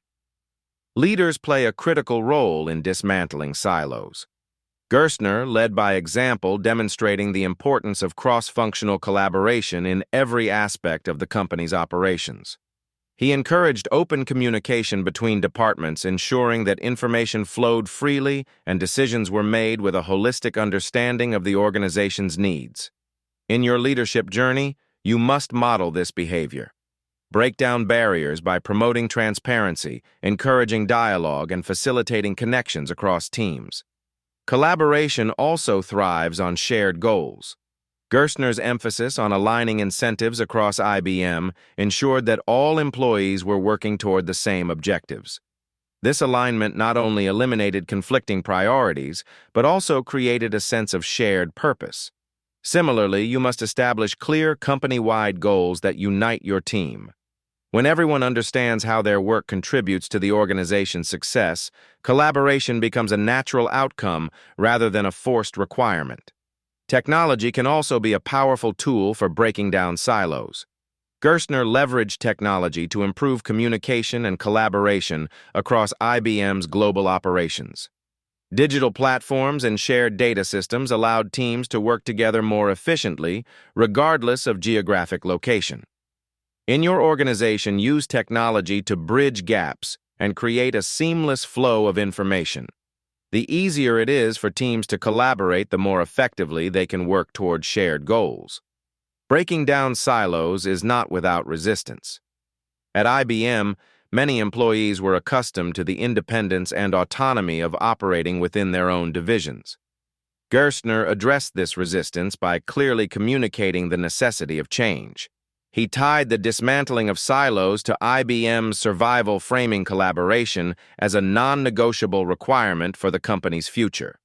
Leaders play a critical role in dismantling silos. Gerstner led by example, demonstrating the importance of cross-functional collaboration in every aspect of the company's operations. He encouraged open communication between departments, ensuring that information flowed freely and decisions were made with a holistic understanding of the organization's needs. In your leadership journey, you must model this behavior. Break down barriers by promoting transparency, encouraging dialogue, and facilitating connections across teams. Collaboration also thrives on shared goals. Gerstner's emphasis on aligning incentives across IBM ensured that all employees were working toward the same objectives. This alignment not only eliminated conflicting priorities, but also created a sense of shared purpose. Similarly, you must establish clear company-wide goals that unite your team. When everyone understands how their work contributes to the organization's success, collaboration becomes a natural outcome rather than a forced requirement. Technology can also be a powerful tool for breaking down silos. Gerstner leveraged technology to improve communication and collaboration across IBM's global operations. Digital platforms and shared data systems allowed teams to work together more efficiently, regardless of geographic location. In your organization, use technology to bridge gaps and create a seamless flow of information. The easier it is for teams to collaborate, the more effectively they can work toward shared goals. Breaking down silos is not without resistance. At IBM, many employees were accustomed to the independence and autonomy of operating within their own divisions. Gerstner addressed this resistance by clearly communicating the necessity of change. He tied the dismantling of silos to IBM's survival framing collaboration as a non-negotiable requirement for the company's future.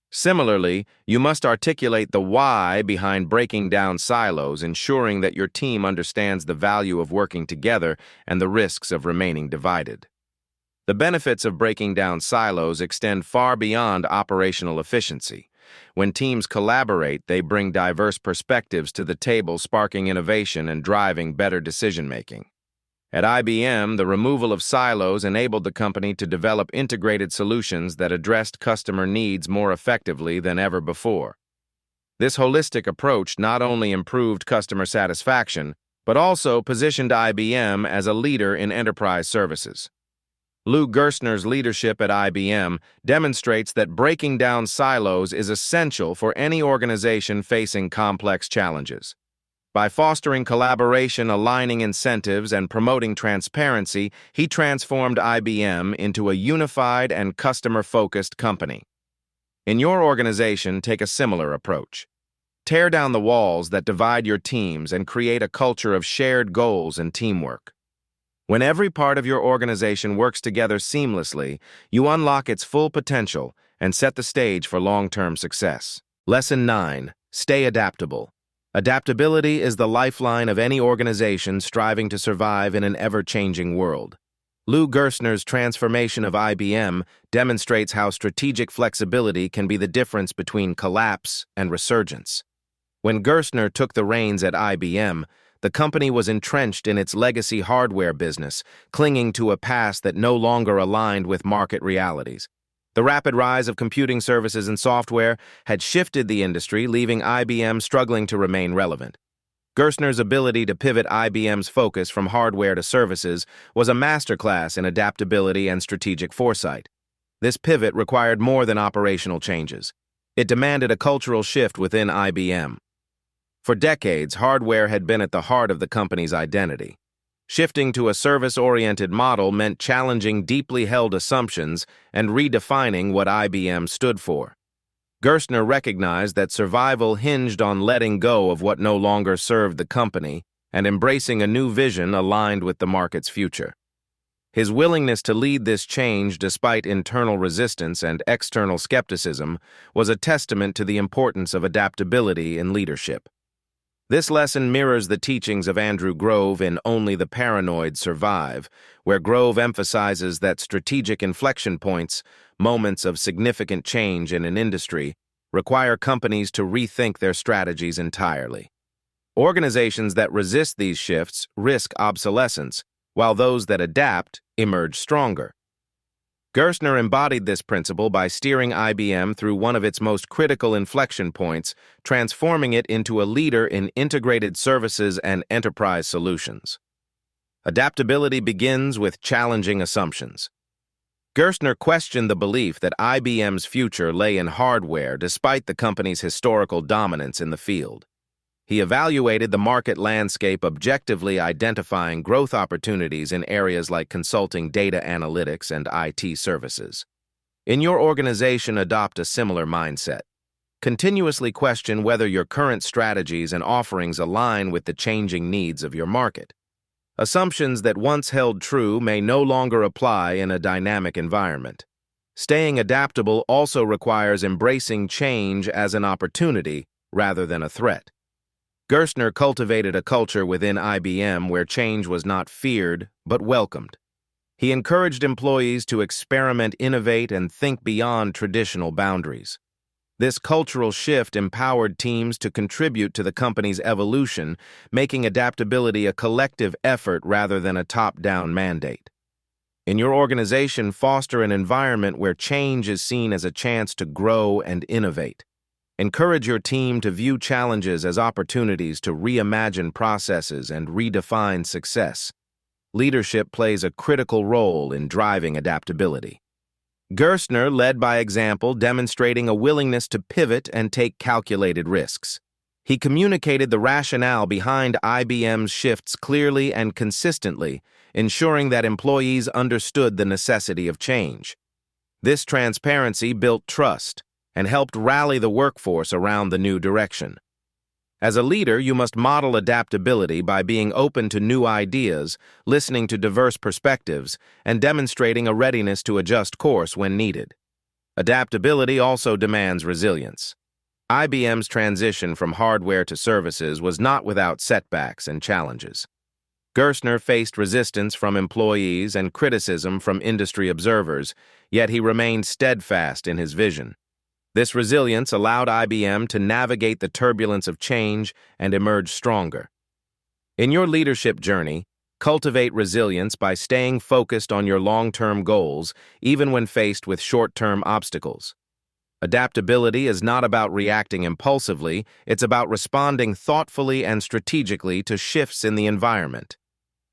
Similarly, you must articulate the why behind breaking down silos, ensuring that your team understands the value of working together and the risks of remaining divided. The benefits of breaking down silos extend far beyond operational efficiency. When teams collaborate, they bring diverse perspectives to the table, sparking innovation and driving better decision-making. At IBM, the removal of silos enabled the company to develop integrated solutions that addressed customer needs more effectively than ever before. This holistic approach not only improved customer satisfaction, but also positioned IBM as a leader in enterprise services. Lou Gerstner's leadership at IBM demonstrates that breaking down silos is essential for any organization facing complex challenges. By fostering collaboration, aligning incentives, and promoting transparency, he transformed IBM into a unified and customer-focused company. In your organization, take a similar approach. Tear down the walls that divide your teams and create a culture of shared goals and teamwork. When every part of your organization works together seamlessly, you unlock its full potential and set the stage for long-term success. Lesson 9. Stay adaptable. Adaptability is the lifeline of any organization striving to survive in an ever-changing world. Lou Gerstner's transformation of IBM demonstrates how strategic flexibility can be the difference between collapse and resurgence. When Gerstner took the reins at IBM, the company was entrenched in its legacy hardware business, clinging to a past that no longer aligned with market realities. The rapid rise of computing services and software had shifted the industry, leaving IBM struggling to remain relevant. Gerstner's ability to pivot IBM's focus from hardware to services was a masterclass in adaptability and strategic foresight. This pivot required more than operational changes. It demanded a cultural shift within IBM. For decades, hardware had been at the heart of the company's identity. Shifting to a service-oriented model meant challenging deeply held assumptions and redefining what IBM stood for. Gerstner recognized that survival hinged on letting go of what no longer served the company and embracing a new vision aligned with the market's future. His willingness to lead this change despite internal resistance and external skepticism was a testament to the importance of adaptability in leadership. This lesson mirrors the teachings of Andrew Grove in Only the Paranoid Survive, where Grove emphasizes that strategic inflection points, moments of significant change in an industry, require companies to rethink their strategies entirely. Organizations that resist these shifts risk obsolescence, while those that adapt emerge stronger. Gerstner embodied this principle by steering IBM through one of its most critical inflection points, transforming it into a leader in integrated services and enterprise solutions. Adaptability begins with challenging assumptions. Gerstner questioned the belief that IBM's future lay in hardware despite the company's historical dominance in the field. He evaluated the market landscape, objectively identifying growth opportunities in areas like consulting, data analytics, and IT services. In your organization, adopt a similar mindset. Continuously question whether your current strategies and offerings align with the changing needs of your market. Assumptions that once held true may no longer apply in a dynamic environment. Staying adaptable also requires embracing change as an opportunity rather than a threat. Gerstner cultivated a culture within IBM where change was not feared, but welcomed. He encouraged employees to experiment, innovate, and think beyond traditional boundaries. This cultural shift empowered teams to contribute to the company's evolution, making adaptability a collective effort rather than a top-down mandate. In your organization, foster an environment where change is seen as a chance to grow and innovate. Encourage your team to view challenges as opportunities to reimagine processes and redefine success. Leadership plays a critical role in driving adaptability. Gerstner led by example, demonstrating a willingness to pivot and take calculated risks. He communicated the rationale behind IBM's shifts clearly and consistently, ensuring that employees understood the necessity of change. This transparency built trust and helped rally the workforce around the new direction. As a leader, you must model adaptability by being open to new ideas, listening to diverse perspectives, and demonstrating a readiness to adjust course when needed. Adaptability also demands resilience. IBM's transition from hardware to services was not without setbacks and challenges. Gerstner faced resistance from employees and criticism from industry observers, yet he remained steadfast in his vision. This resilience allowed IBM to navigate the turbulence of change and emerge stronger. In your leadership journey, cultivate resilience by staying focused on your long-term goals, even when faced with short-term obstacles. Adaptability is not about reacting impulsively, it's about responding thoughtfully and strategically to shifts in the environment.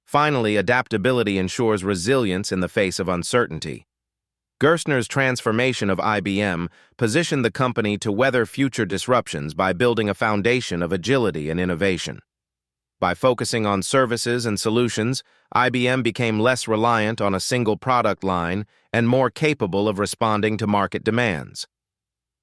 Finally, adaptability ensures resilience in the face of uncertainty. Gerstner's transformation of IBM positioned the company to weather future disruptions by building a foundation of agility and innovation. By focusing on services and solutions, IBM became less reliant on a single product line and more capable of responding to market demands.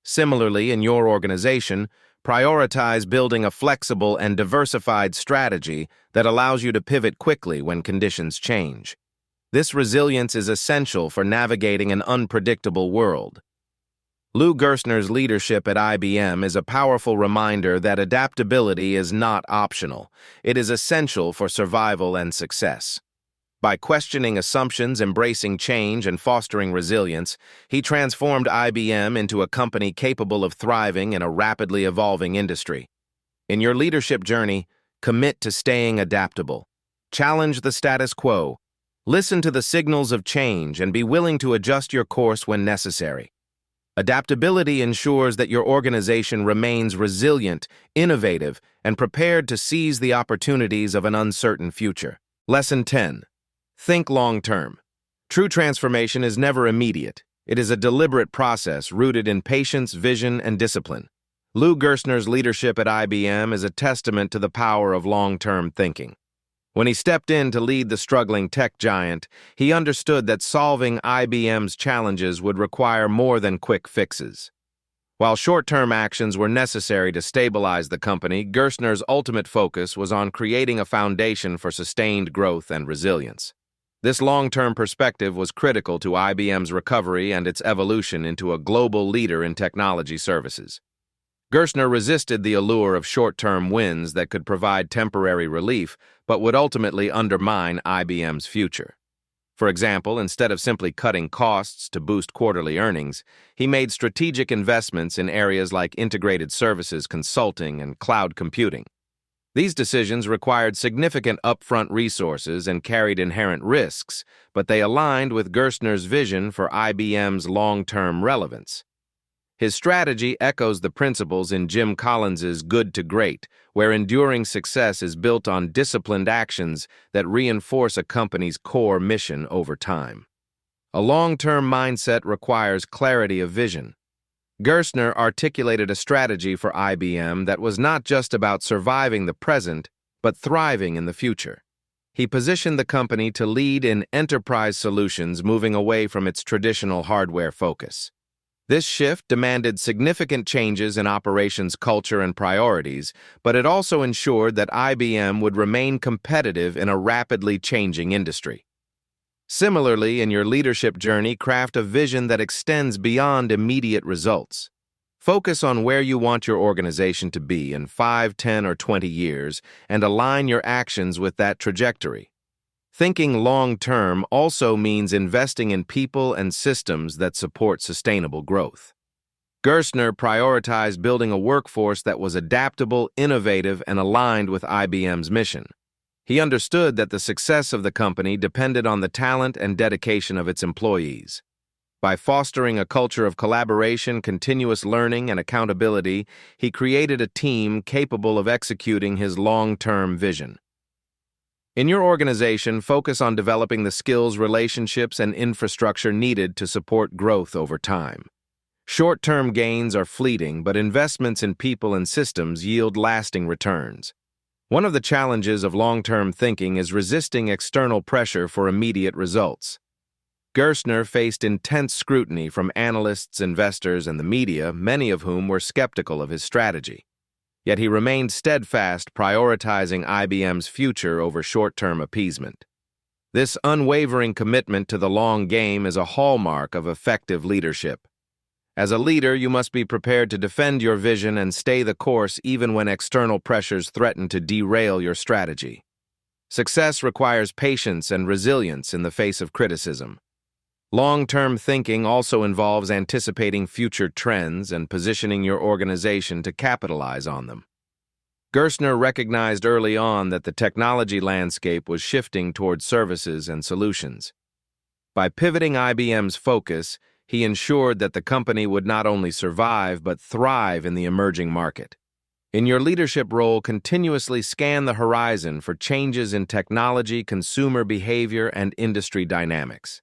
Similarly, in your organization, prioritize building a flexible and diversified strategy that allows you to pivot quickly when conditions change. This resilience is essential for navigating an unpredictable world. Lou Gerstner's leadership at IBM is a powerful reminder that adaptability is not optional. It is essential for survival and success. By questioning assumptions, embracing change, and fostering resilience, he transformed IBM into a company capable of thriving in a rapidly evolving industry. In your leadership journey, commit to staying adaptable. Challenge the status quo. Listen to the signals of change and be willing to adjust your course when necessary. Adaptability ensures that your organization remains resilient, innovative, and prepared to seize the opportunities of an uncertain future. Lesson 10. Think long-term. True transformation is never immediate. It is a deliberate process rooted in patience, vision, and discipline. Lou Gerstner's leadership at IBM is a testament to the power of long-term thinking. When he stepped in to lead the struggling tech giant, he understood that solving IBM's challenges would require more than quick fixes. While short-term actions were necessary to stabilize the company, Gerstner's ultimate focus was on creating a foundation for sustained growth and resilience. This long-term perspective was critical to IBM's recovery and its evolution into a global leader in technology services. Gerstner resisted the allure of short-term wins that could provide temporary relief, but would ultimately undermine IBM's future. For example, instead of simply cutting costs to boost quarterly earnings, he made strategic investments in areas like integrated services, consulting, and cloud computing. These decisions required significant upfront resources and carried inherent risks, but they aligned with Gerstner's vision for IBM's long-term relevance. His strategy echoes the principles in Jim Collins's Good to Great, where enduring success is built on disciplined actions that reinforce a company's core mission over time. A long-term mindset requires clarity of vision. Gerstner articulated a strategy for IBM that was not just about surviving the present, but thriving in the future. He positioned the company to lead in enterprise solutions, moving away from its traditional hardware focus. This shift demanded significant changes in operations culture and priorities, but it also ensured that IBM would remain competitive in a rapidly changing industry. Similarly, in your leadership journey, craft a vision that extends beyond immediate results. Focus on where you want your organization to be in 5, 10, or 20 years, and align your actions with that trajectory. Thinking long-term also means investing in people and systems that support sustainable growth. Gerstner prioritized building a workforce that was adaptable, innovative, and aligned with IBM's mission. He understood that the success of the company depended on the talent and dedication of its employees. By fostering a culture of collaboration, continuous learning, and accountability, he created a team capable of executing his long-term vision. In your organization, focus on developing the skills, relationships, and infrastructure needed to support growth over time. Short-term gains are fleeting, but investments in people and systems yield lasting returns. One of the challenges of long-term thinking is resisting external pressure for immediate results. Gerstner faced intense scrutiny from analysts, investors, and the media, many of whom were skeptical of his strategy. Yet he remained steadfast, prioritizing IBM's future over short-term appeasement. This unwavering commitment to the long game is a hallmark of effective leadership. As a leader, you must be prepared to defend your vision and stay the course even when external pressures threaten to derail your strategy. Success requires patience and resilience in the face of criticism. Long-term thinking also involves anticipating future trends and positioning your organization to capitalize on them. Gerstner recognized early on that the technology landscape was shifting toward services and solutions. By pivoting IBM's focus, he ensured that the company would not only survive but thrive in the emerging market. In your leadership role, continuously scan the horizon for changes in technology, consumer behavior, and industry dynamics.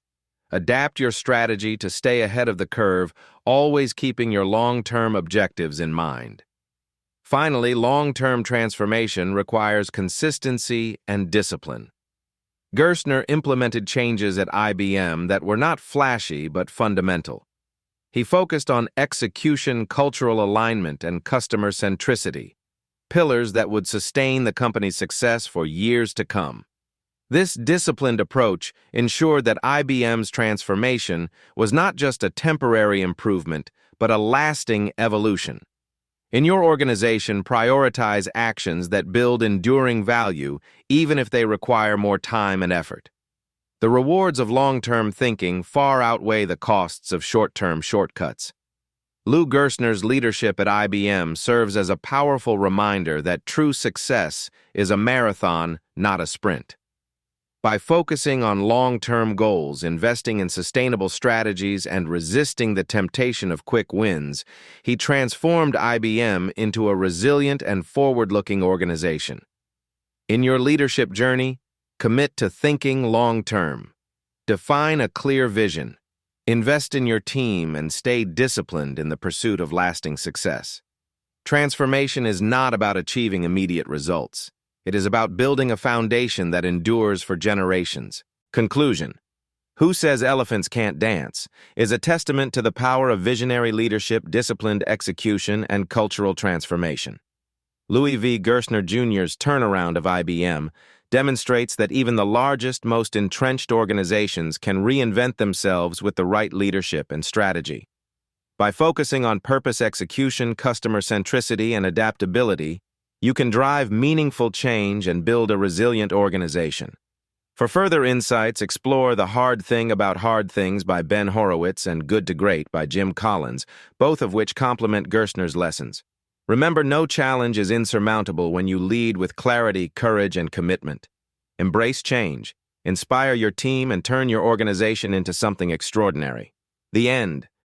Adapt your strategy to stay ahead of the curve, always keeping your long-term objectives in mind. Finally, long-term transformation requires consistency and discipline. Gerstner implemented changes at IBM that were not flashy but fundamental. He focused on execution, cultural alignment, and customer centricity, pillars that would sustain the company's success for years to come. This disciplined approach ensured that IBM's transformation was not just a temporary improvement, but a lasting evolution. In your organization, prioritize actions that build enduring value, even if they require more time and effort. The rewards of long-term thinking far outweigh the costs of short-term shortcuts. Lou Gerstner's leadership at IBM serves as a powerful reminder that true success is a marathon, not a sprint. By focusing on long-term goals, investing in sustainable strategies, and resisting the temptation of quick wins, he transformed IBM into a resilient and forward-looking organization. In your leadership journey, commit to thinking long-term. Define a clear vision. Invest in your team and stay disciplined in the pursuit of lasting success. Transformation is not about achieving immediate results. It is about building a foundation that endures for generations. Conclusion: Who Says Elephants Can't Dance is a testament to the power of visionary leadership, disciplined execution, and cultural transformation. Louis V. Gerstner Jr.'s turnaround of IBM demonstrates that even the largest, most entrenched organizations can reinvent themselves with the right leadership and strategy. By focusing on purpose execution, customer centricity, and adaptability, you can drive meaningful change and build a resilient organization. For further insights, explore The Hard Thing About Hard Things by Ben Horowitz and Good to Great by Jim Collins, both of which complement Gerstner's lessons. Remember, no challenge is insurmountable when you lead with clarity, courage, and commitment. Embrace change, inspire your team, and turn your organization into something extraordinary. The end.